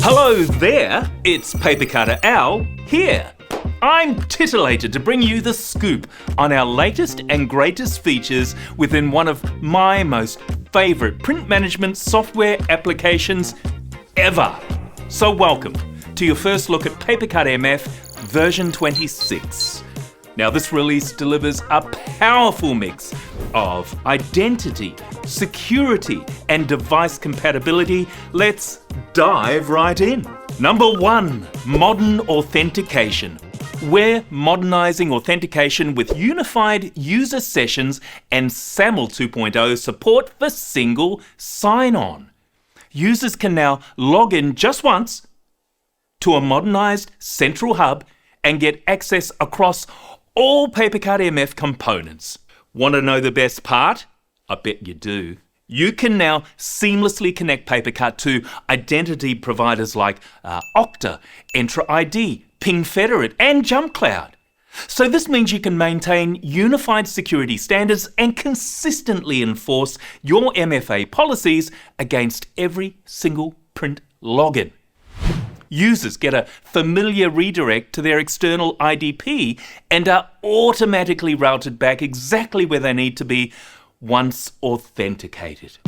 Hello there, it's PaperCut Al here. I'm titillated to bring you the scoop on our latest and greatest features within one of my most favourite print management software applications ever. So welcome to your first look at PaperCut MF version 26. Now this release delivers a powerful mix of identity, security and device compatibility. Let's dive right in. Number 1, modern authentication. We're modernizing authentication with unified user sessions and SAML 2.0 support for single sign-on. Users can now log in just once to a modernized central hub and get access across all PaperCut MF components. Want to know the best part? I bet you do. You can now seamlessly connect PaperCut to identity providers like Okta, Entra ID, Ping Federate and Jump Cloud. So this means you can maintain unified security standards and consistently enforce your MFA policies against every single print login. Users get a familiar redirect to their external IDP and are automatically routed back exactly where they need to be once authenticated.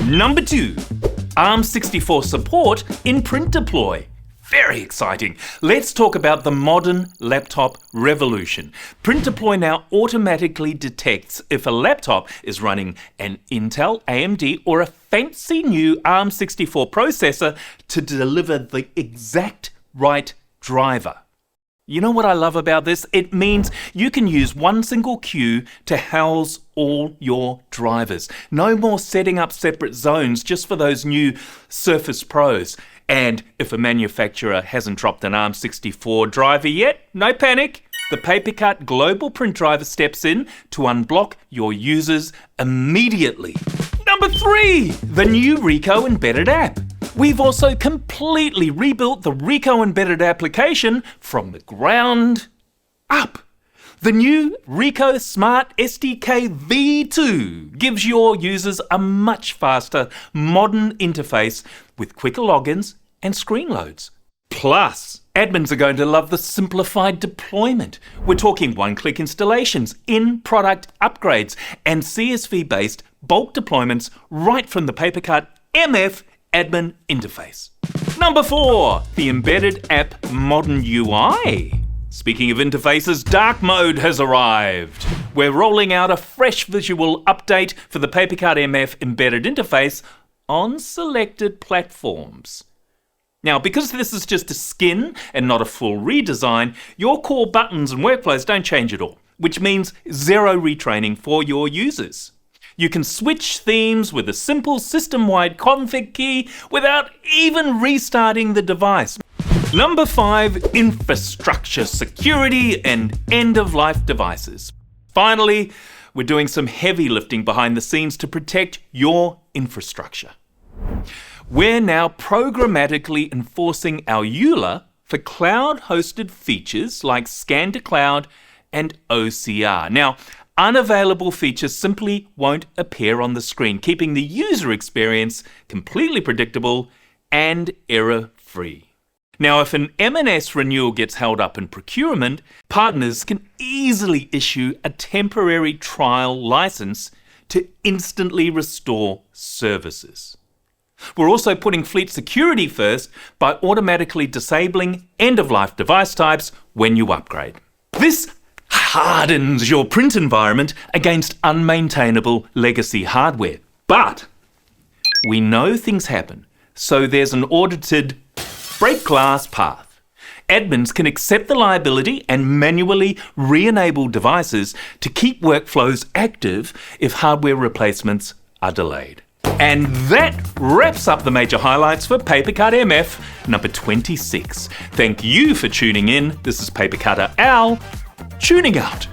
Number 2, ARM64 support in Print Deploy. Very exciting. Let's talk about the modern laptop revolution. Print Deploy now automatically detects if a laptop is running an Intel, AMD or a fancy new ARM64 processor to deliver the exact right driver. You know what I love about this? It means you can use one single queue to house all your drivers. No more setting up separate zones just for those new Surface Pros. And if a manufacturer hasn't dropped an ARM64 driver yet, no panic. The PaperCut Global Print Driver steps in to unblock your users immediately. Number 3, the new Ricoh embedded app. We've also completely rebuilt the Ricoh embedded application from the ground up. The new Ricoh Smart SDK V2 gives your users a much faster, modern interface with quicker logins and screen loads. Plus, admins are going to love the simplified deployment. We're talking one-click installations, in-product upgrades, and CSV-based bulk deployments right from the PaperCut MF admin interface. Number 4, the embedded app modern UI. Speaking of interfaces, dark mode has arrived. We're rolling out a fresh visual update for the PaperCut MF embedded interface on selected platforms. Now, because this is just a skin and not a full redesign, your core buttons and workflows don't change at all, which means zero retraining for your users. You can switch themes with a simple system-wide config key without even restarting the device. Number 5, infrastructure security and end-of-life devices. Finally, we're doing some heavy lifting behind the scenes to protect your infrastructure. We're now programmatically enforcing our EULA for cloud-hosted features like Scan to Cloud and OCR. Now, unavailable features simply won't appear on the screen, keeping the user experience completely predictable and error-free. Now, if an M&S renewal gets held up in procurement, partners can easily issue a temporary trial license to instantly restore services. We're also putting fleet security first by automatically disabling end-of-life device types when you upgrade. This hardens your print environment against unmaintainable legacy hardware. But we know things happen, so there's an audited break glass path. Admins can accept the liability and manually re-enable devices to keep workflows active if hardware replacements are delayed. And that wraps up the major highlights for PaperCut MF number 26. Thank you for tuning in. This is PaperCutter Al, tuning out.